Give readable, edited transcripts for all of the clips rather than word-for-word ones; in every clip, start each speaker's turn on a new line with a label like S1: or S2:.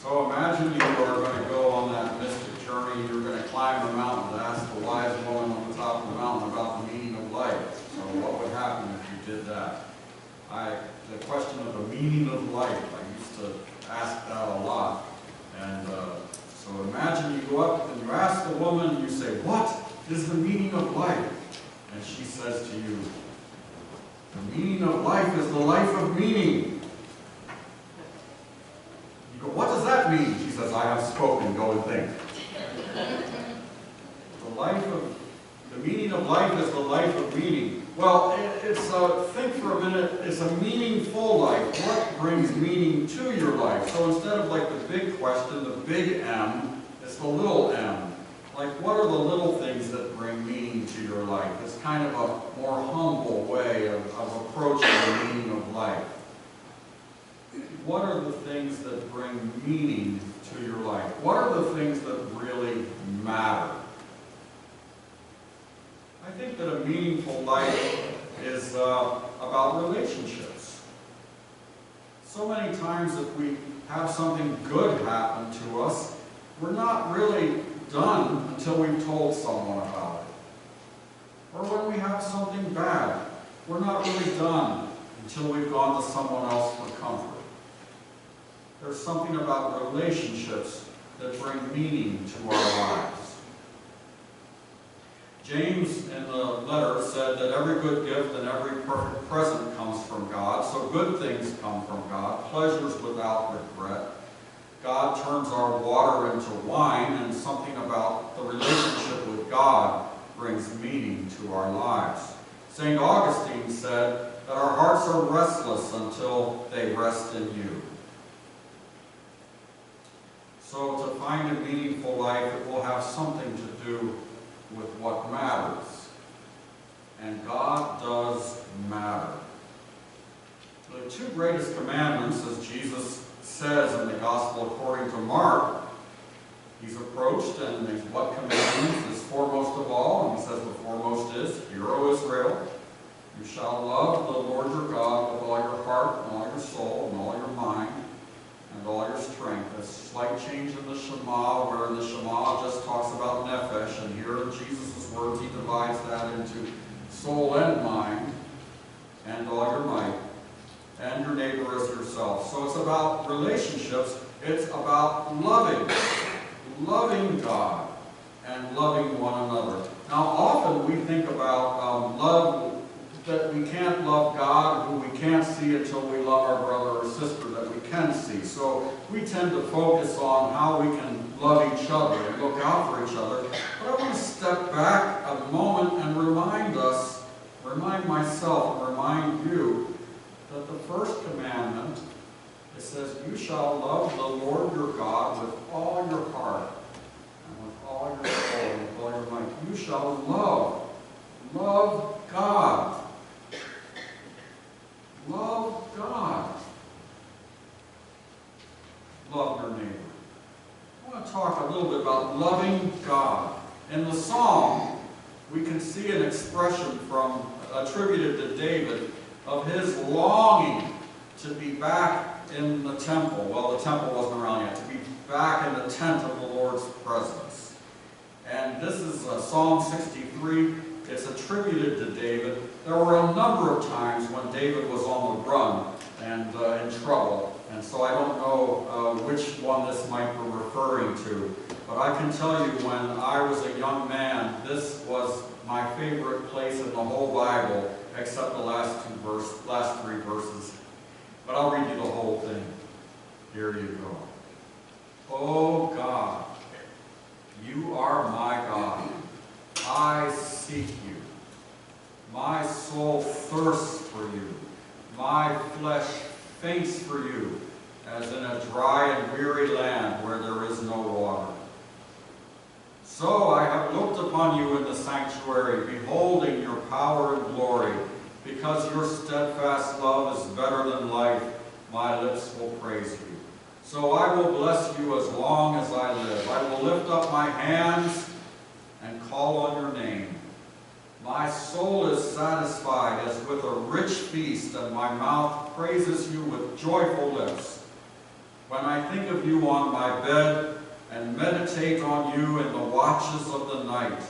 S1: So imagine you are going to go on that mystic journey. You're going to climb the mountain to ask the wise woman on the top of the mountain about the meaning of life. So what would happen if you did that? The question of the meaning of life, I used to ask that a lot. And so imagine you go up and you ask the woman, and you say, "What is the meaning of life?" And she says to you, "The meaning of life is the life of meaning." You go, "What does that mean?" She says, "I have spoken, go and think." The meaning of life is the life of meaning. Well, think for a minute, it's a meaningful life. What brings meaning to your life? So instead of like the big question, the big M, it's the little m. Like, what are the little things that bring meaning to your life? It's kind of a more humble way of approaching the meaning of life. What are the things that bring meaning to your life? What are the things that really matter? I think that a meaningful life is about relationships. So many times if we have something good happen to us, we're not really done until we've told someone about it. Or when we have something bad, we're not really done until we've gone to someone else for comfort. There's something about relationships that bring meaning to our lives. James in the letter said that every good gift and every perfect present comes from God. So good things come from God, pleasures without regret. God turns our water into wine, and something about the relationship with God brings meaning to our lives. St. Augustine said that our hearts are restless until they rest in you. So to find a meaningful life, it will have something to do with what matters. And God does matter. The two greatest commandments, as Jesus says in the Gospel according to Mark, he's approached and what commandment is foremost of all? And he says the foremost is, "Hear, O Israel, you shall love the Lord your God with all your heart and all your soul and all your mind and all your strength." A slight change in the Shema, where the Shema just talks about Nephesh, and here in Jesus' words he divides that into soul and mind, and all your might, and your neighbor as yourself. So it's about relationships. It's about loving God and loving one another. Now often we think about love, that we can't love God, who we can't see, until we love our brother or sister that we can see. So we tend to focus on how we can love each other and look out for each other. But I want to step back a moment and remind myself and remind you that the first commandment, it says, "You shall love the Lord your God with all your heart and with all your soul and with all your might." You shall love God. Love God. Love your neighbor. I want to talk a little bit about loving God. In the Psalm, we can see an expression attributed to David of his longing to be back in the temple. Well, the temple wasn't around yet. To be back in the tent of the Lord's presence. And this is Psalm 63. It's attributed to David. There were a number of times when David was on the run and in trouble. And so I don't know which one this might be referring to. But I can tell you, when I was a young man, this was my favorite place in the whole Bible, except the last three verses. But I'll read you the whole thing. Here you go. "O God, you are my God. I seek you. My soul thirsts for you. My flesh faints for you, as in a dry and weary land where there is no water. So I have looked upon you in the sanctuary, beholding your power and glory. Because your steadfast love is better than life, my lips will praise you. So I will bless you as long as I live. I will lift up my hands and call on your name. My soul is satisfied as with a rich feast, and my mouth praises you with joyful lips. when I think of you on my bed and meditate on you in the watches of the night.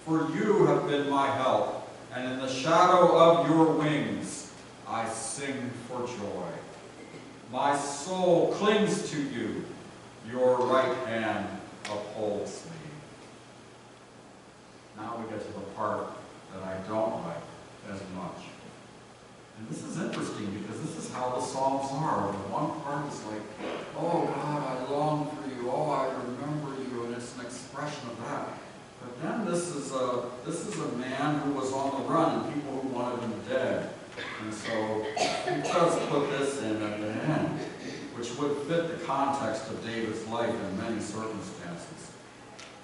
S1: For you have been my help, and in the shadow of your wings I sing for joy. My soul clings to you, your right hand upholds me. Now we get to the part that I don't like as much. And this is interesting because this is how the Psalms are. The one part is like, oh God, I long for you. Oh, I remember you. And it's an expression of that. But then this is a man who was on the run and people who wanted him dead. And so he does put this in at the end, which would fit the context of David's life in many circumstances.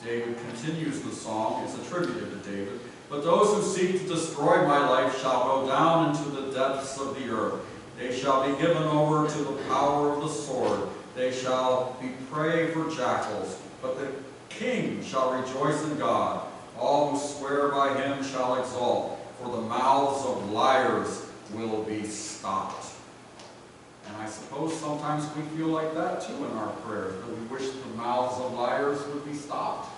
S1: David continues the song. It's attributed to David. But those who seek to destroy my life shall go down into the depths of the earth. They shall be given over to the power of the sword. They shall be prey for jackals. But the king shall rejoice in God. All who swear by him shall exult, for the mouths of liars will be stopped. And I suppose sometimes we feel like that too in our prayers, that we wish the mouths of liars would be stopped.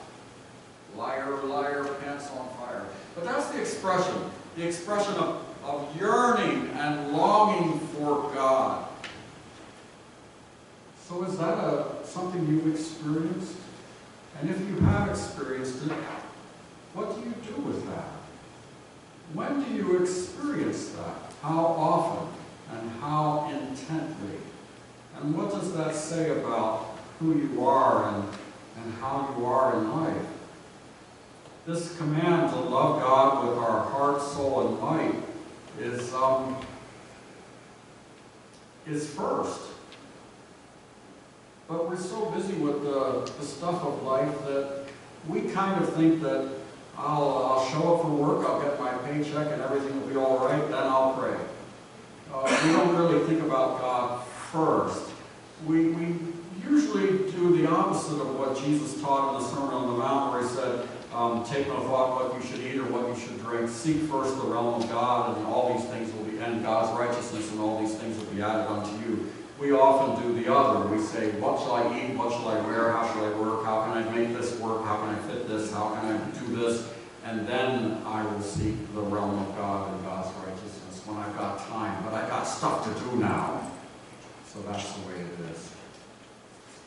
S1: Liar, liar, pants on fire. But that's the expression of yearning and longing for God. So is that something you've experienced? And if you have experienced it, what do you do with that? When do you experience that? How often? And how intently? And what does that say about who you are and how you are in life? This command to love God with our heart, soul, and might is first. But we're so busy with the stuff of life that we kind of think that I'll show up for work, I'll get my paycheck, and everything will be all right, then I'll pray. We don't really think about God first. We usually do the opposite of what Jesus taught in the Sermon on the Mount, where he said, take no thought what you should eat or what you should drink. Seek first the realm of God, and all these things will be, and God's righteousness, and all these things will be added unto you. We often do the other. We say, what shall I eat? What shall I wear? How shall I work? How can I make this work? How can I fit this? How can I do this? And then I will seek the realm of God and God's righteousness when I've got time. But I've got stuff to do now. So that's the way it is.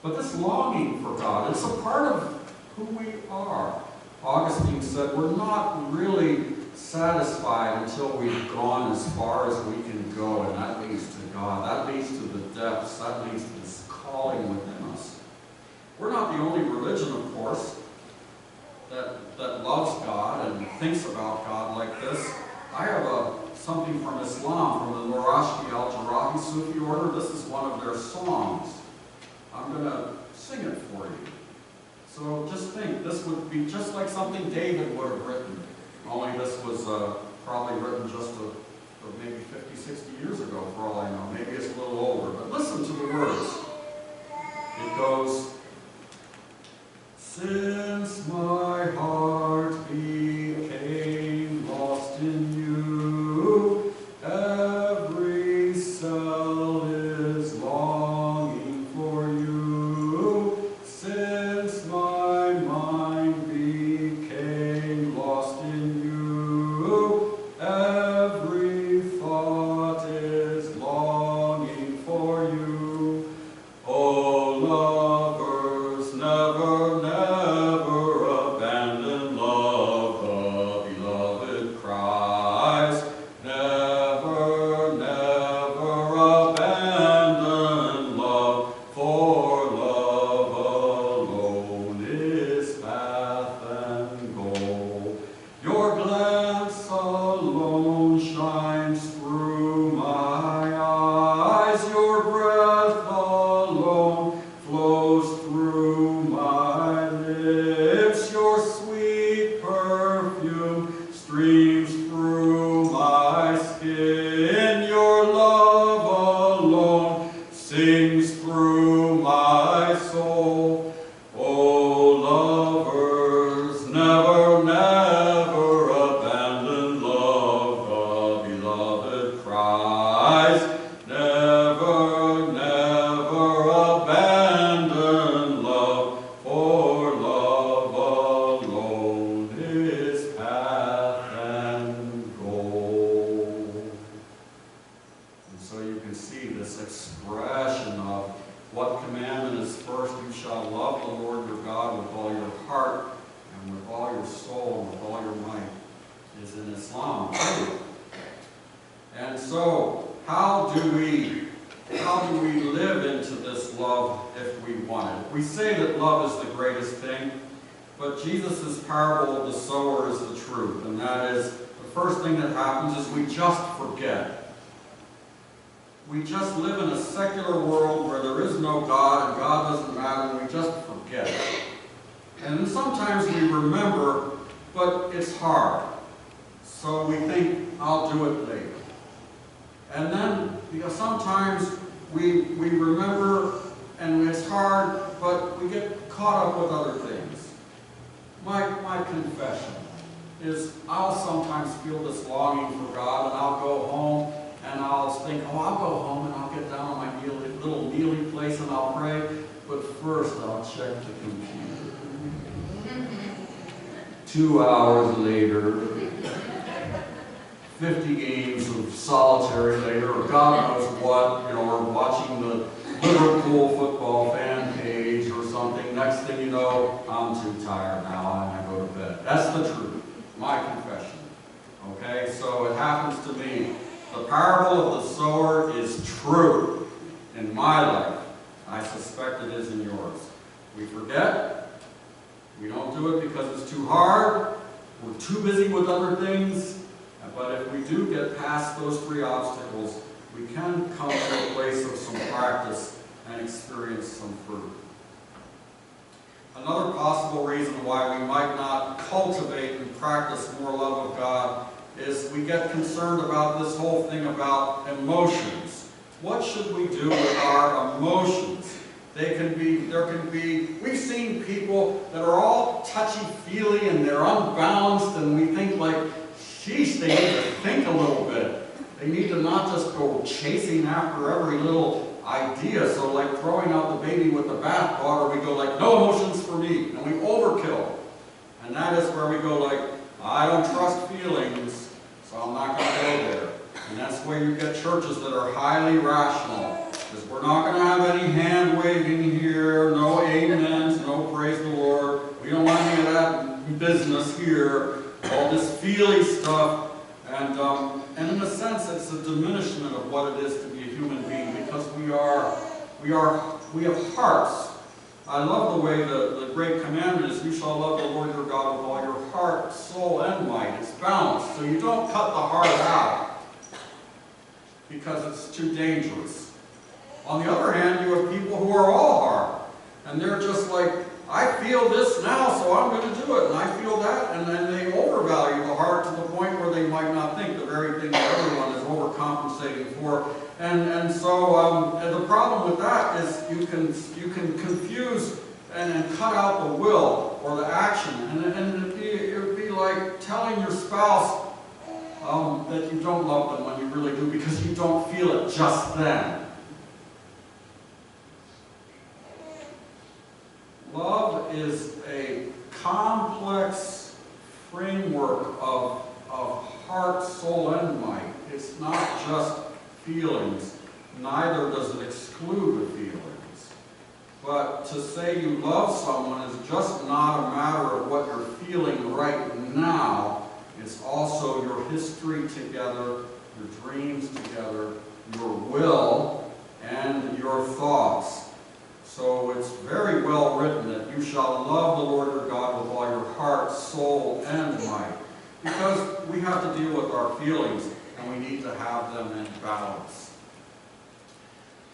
S1: But this longing for God, it's a part of who we are. Augustine said, we're not really satisfied until we've gone as far as we can go, and that leads to God. That leads to the depths. That leads to this calling within us. We're not the only religion, of course, that loves God and thinks about God like this. I have something from Islam, from the Nurashki al-Jarahi Sufi order. This is one of their songs. I'm going to sing it for you. So just think, this would be just like something David would have written, only this was probably written just maybe 50, 60 years ago, for all I know. Maybe it's a little older, but listen to the words. It goes, since my heart became lost in you, every cell is longing for you. Since my mind became lost in you, every thought is longing for you. Oh, lovers, never, never abandon love, the beloved cries. Never, never abandon love, for love alone is path and goal. Your glance alone shines through my eyes, your breath alone flows through my lips, your sweet perfume streams through my skin, your love alone sings through my soul. Oh, lovers, never, never abandon love, the beloved cries. Never, never abandon so, how do we live into this love if we want it? We say that love is the greatest thing, but Jesus' parable of the sower is the truth, and that is, the first thing that happens is we just forget. We just live in a secular world where there is no God, and God doesn't matter, and we just forget. And then sometimes we remember, but it's hard. So we think, I'll do it later. And then, sometimes we remember, and it's hard, but we get caught up with other things. My confession is I'll sometimes feel this longing for God, and I'll go home, and I'll think, I'll go home, and I'll get down on my little kneeling place, and I'll pray, but first I'll check the computer. 2 hours later, 50 games of solitary later, or God knows what, or watching the Liverpool football fan page or something. Next thing you know, I'm too tired now and I go to bed. That's the truth, my confession. Okay, so it happens to me. The parable of the sower is true in my life. I suspect it is in yours. We forget. We don't do it because it's too hard. We're too busy with other things. But if we do get past those 3 obstacles, we can come to a place of some practice and experience some fruit. Another possible reason why we might not cultivate and practice more love of God is we get concerned about this whole thing about emotions. What should we do with our emotions? There can be, we've seen people that are all touchy-feely and they're unbalanced, and we think like, geez, they need to think a little bit. They need to not just go chasing after every little idea. So like throwing out the baby with the bathwater, we go like, no emotions for me, and we overkill. And that is where we go like, I don't trust feelings, so I'm not going to go there. And that's where you get churches that are highly rational. Because we're not going to have any hand waving here, no amens, no praise the Lord. We don't want any of that business here. All this feely stuff, and in a sense, it's a diminishment of what it is to be a human being, because we have hearts. I love the way the great commandment is, you shall love the Lord your God with all your heart, soul, and might. It's balanced, so you don't cut the heart out, because it's too dangerous. On the other hand, you have people who are all heart, and they're just like, I feel this now, so I'm going to do it, and I feel that, and then they overvalue the heart to the point where they might not think the very thing that everyone is overcompensating for. And so the problem with that is you can confuse and cut out the will or the action, and it would be like telling your spouse that you don't love them when you really do, because you don't feel it just then. Love is a complex framework of heart, soul, and might. It's not just feelings. Neither does it exclude the feelings. But to say you love someone is just not a matter of what you're feeling right now. It's also your history together, your dreams together, your will, and your thoughts. So it's very well written that you shall love the Lord your God with all your heart, soul, and might. Because we have to deal with our feelings, and we need to have them in balance.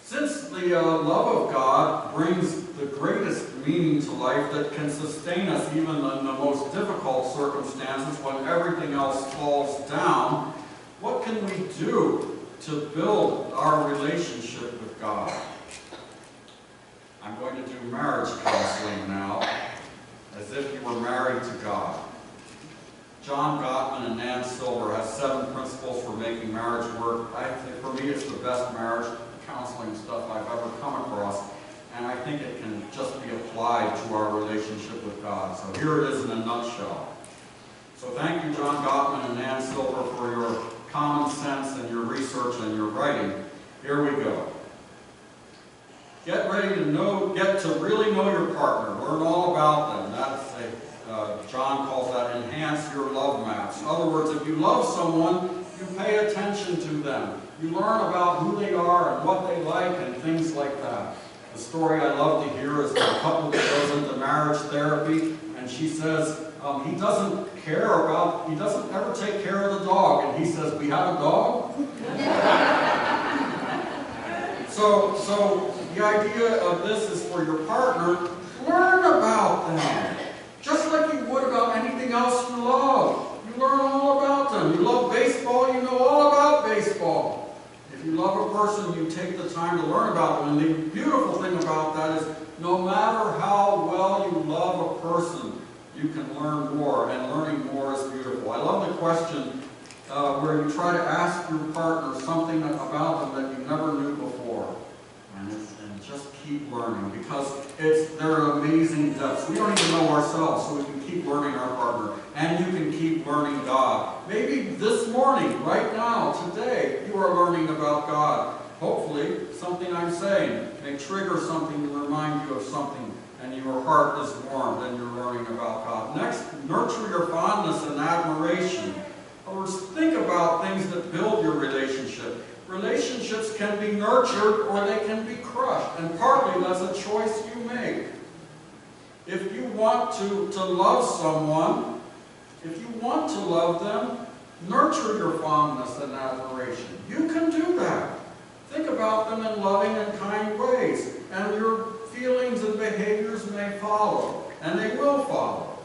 S1: Since the love of God brings the greatest meaning to life that can sustain us even in the most difficult circumstances when everything else falls down, what can we do to build our relationship with God? I'm going to do marriage counseling now, as if you were married to God. John Gottman and Nan Silver have 7 principles for making marriage work. I think for me it's the best marriage counseling stuff I've ever come across, and I think it can just be applied to our relationship with God. So here it is in a nutshell. So thank you, John Gottman and Nan Silver, for your common sense and your research and your writing. Here we go. Get ready to get to really know your partner. Learn all about them. That's John calls that enhance your love maps. In other words, if you love someone, you You pay attention to them. You learn about who they are and what they like and things like that. The story I love to hear is the couple that goes into marriage therapy, and she says, he doesn't ever take care of the dog. And he says, we have a dog? So the idea of this is for your partner, learn about them. Just like you would about anything else you love. You learn all about them. You love baseball, you know all about baseball. If you love a person, you take the time to learn about them. And the beautiful thing about that is, no matter how well you love a person, you can learn more, and learning more is beautiful. I love the question where you try to ask your partner something about them that you never knew before. And just keep learning, because they're amazing depths. We don't even know ourselves, so we can keep learning our partner. And you can keep learning God. Maybe this morning, right now, today, you are learning about God. Hopefully, something I'm saying may trigger something to remind you of something, and your heart is warmed and you're learning about God. Next, nurture your fondness and admiration. In other words, think about things that build your relationship. Relationships can be nurtured or they can be crushed, and partly that's a choice you make. If you want to love someone, if you want to love them, nurture your fondness and admiration. You can do that. Think about them in loving and kind ways, and your feelings and behaviors may follow, and they will follow.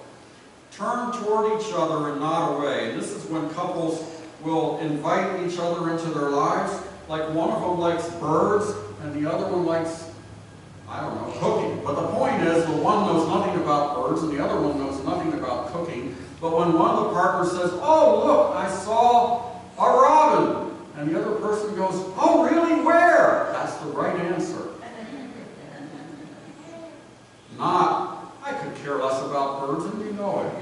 S1: Turn toward each other and not away. And this is when couples will invite each other into their lives. Like one of them likes birds, and the other one likes, I don't know, cooking. But the point is, the one knows nothing about birds, and the other one knows nothing about cooking. But when one of the partners says, oh, look, I saw a robin, and the other person goes, oh, really, where? That's the right answer. Not, I could care less about birds, and you know it.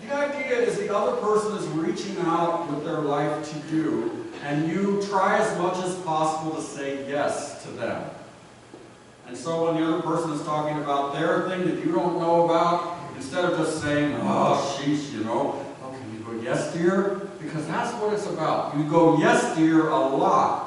S1: The idea is the other person is reaching out with their life to you, and you try as much as possible to say yes to them. And so when the other person is talking about their thing that you don't know about, instead of just saying, oh, sheesh, you know, okay, you go, yes, dear, because that's what it's about. You go, yes, dear, a lot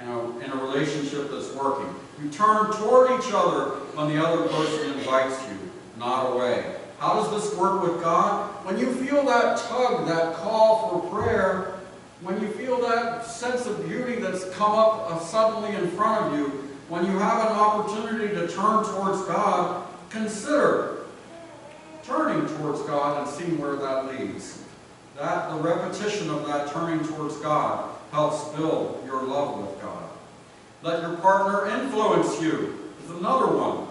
S1: in a relationship that's working. You turn toward each other when the other person invites you, not away. How does this work with God? When you feel that tug, that call for prayer, when you feel that sense of beauty that's come up suddenly in front of you, when you have an opportunity to turn towards God, consider turning towards God and seeing where that leads. The repetition of that turning towards God helps build your love with God. Let your partner influence you is another one.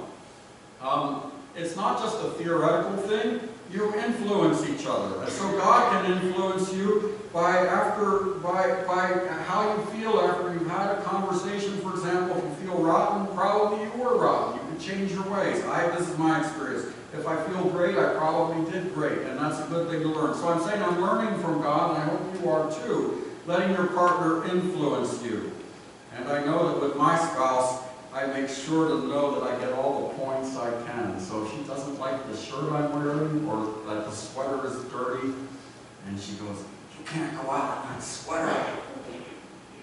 S1: It's not just a theoretical thing. You influence each other. And so God can influence you by how you feel after you've had a conversation. For example, if you feel rotten, probably you were rotten. You can change your ways. This is my experience. If I feel great, I probably did great. And that's a good thing to learn. So I'm saying I'm learning from God, and I hope you are too, letting your partner influence you. And I know that with my spouse, I make sure to know that I get all the points I can. So if she doesn't like the shirt I'm wearing, or that the sweater is dirty, and she goes, you can't go out in that sweater.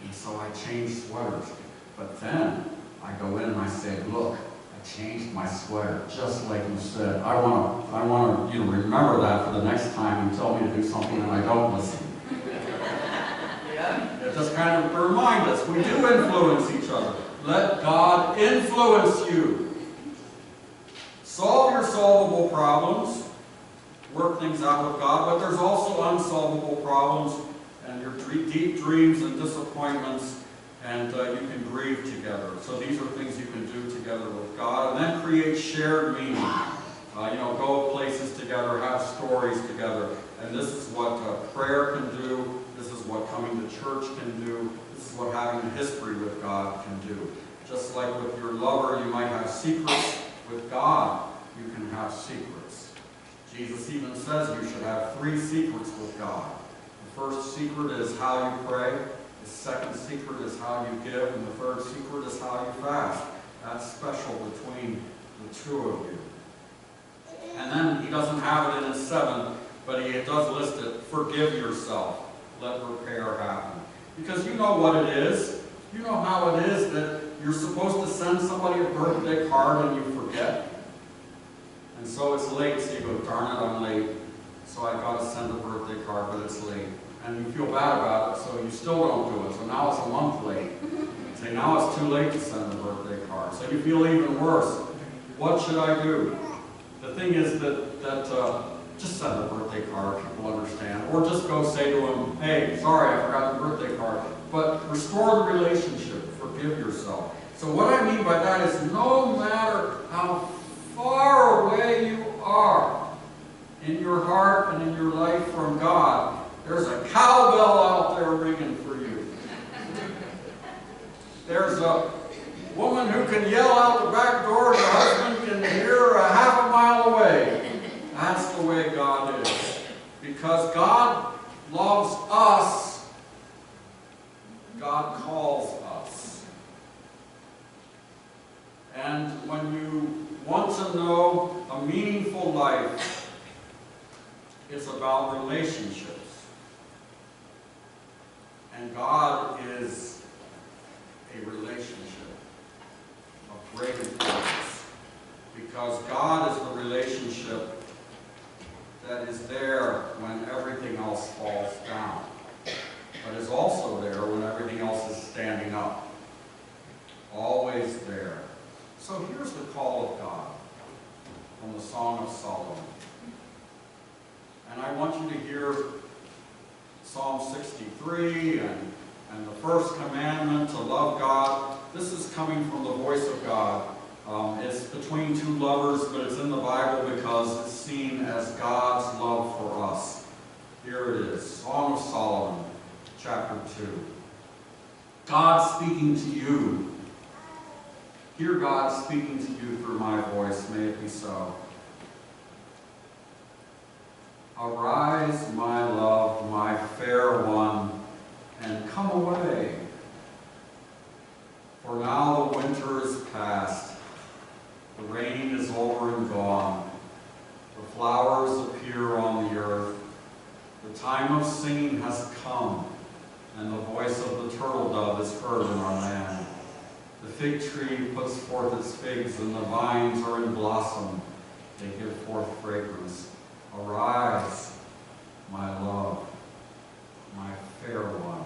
S1: And so I change sweaters. But then I go in and I say, look, I changed my sweater, just like you said. I want to remember that for the next time you tell me to do something and I don't listen. It just kind of reminds us, we do influence each other. Let God influence you. Solve your solvable problems. Work things out with God, but there's also unsolvable problems and your deep dreams and disappointments, and you can grieve together. So these are things you can do together with God, and then create shared meaning. Go places together, have stories together, and this is what prayer can do. This is what coming to church can do. This is what having a history with God can do. Just like with your lover, you might have secrets. With God, you can have secrets. Jesus even says you should have 3 secrets with God. The first secret is how you pray. The second secret is how you give. And the third secret is how you fast. That's special between the 2 of you. And then he doesn't have it in his 7 but he does list it, forgive yourself, let repair happen. Because you know what it is. You know how it is that you're supposed to send somebody a birthday card and you forget. And so it's late, so you go, darn it, I'm late. So I got to send a birthday card, but it's late. And you feel bad about it, so you still don't do it. So now it's a month late. Say, now it's too late to send a birthday card. So you feel even worse. What should I do? The thing is that just send a birthday card, people understand. Or just go say to them, hey, sorry, I forgot the birthday card. But restore the relationship, forgive yourself. So what I mean by that is no matter how far away you are in your heart and in your life from God, there's a cowbell out there ringing for you. There's a woman who can yell out the back door and her husband can hear her a half a mile away. That's the way God is. Because God loves us, God calls us. And when you want to know a meaningful life, it's about relationships. And God is a relationship of great importance. Because God is the relationship that is there when everything else falls down, but is also there when everything else is standing up. Always there. So here's the call of God from the Song of Solomon. And I want you to hear Psalm 63 and the first commandment to love God. This is coming from the voice of God. It's between two lovers, but it's in the Bible because it's seen as God's love for us. Here it is, Song of Solomon, chapter 2. God speaking to you. Hear God speaking to you through my voice. May it be so. Arise, my love, my fair one, and come away. For now the winter is past. The rain is over and gone. The flowers appear on the earth. The time of singing has come, and the voice of the turtle dove is heard in our land. The fig tree puts forth its figs, and the vines are in blossom. They give forth fragrance. Arise, my love, my fair one.